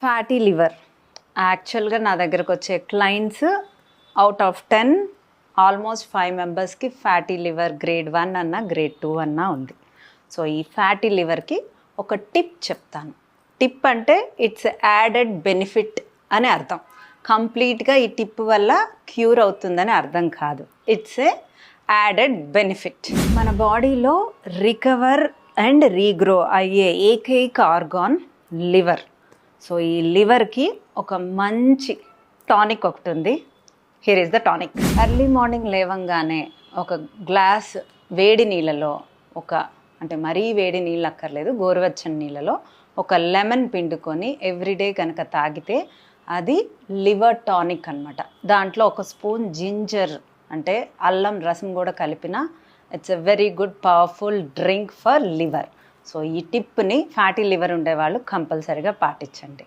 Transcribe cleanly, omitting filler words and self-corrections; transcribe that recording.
Fatty liver యాక్చువల్గా నా దగ్గరకు వచ్చే క్లయింట్స్ అవుట్ ఆఫ్ 10 ఆల్మోస్ట్ 5 మెంబర్స్కి ఫ్యాటీ లివర్ గ్రేడ్ 1 అన్న గ్రేడ్ 2 అన్న ఉంది. సో ఈ ఫ్యాటీ లివర్కి ఒక టిప్ చెప్తాను. టిప్ అంటే ఇట్స్ యాడెడ్ బెనిఫిట్ అని అర్థం. కంప్లీట్గా ఈ టిప్ వల్ల క్యూర్ అవుతుందని అర్థం కాదు. It's a added benefit. మన బాడీలో రికవర్ అండ్ రీగ్రో అయ్యే ఏకైక ఆర్గాన్ లివర్. సో ఈ లివర్కి ఒక మంచి టానిక్ ఒకటి ఉంది. Here is the tonic. Early morning లేవంగానే ఒక గ్లాస్ వేడి నీళ్ళలో అంటే మరీ వేడి నీళ్ళు అక్కర్లేదు, గోరువెచ్చని నీళ్ళలో ఒక లెమన్ పిండుకొని ఎవ్రీడే కనుక తాగితే అది లివర్ టానిక్ అన్నమాట. దాంట్లో ఒక స్పూన్ జింజర్ అంటే అల్లం రసం కూడా కలిపిన it's a very good powerful drink for liver. So ఈ టిప్ని ఫ్యాటీ లివర్ ఉండేవాళ్ళు కంపల్సరీగా పాటించండి.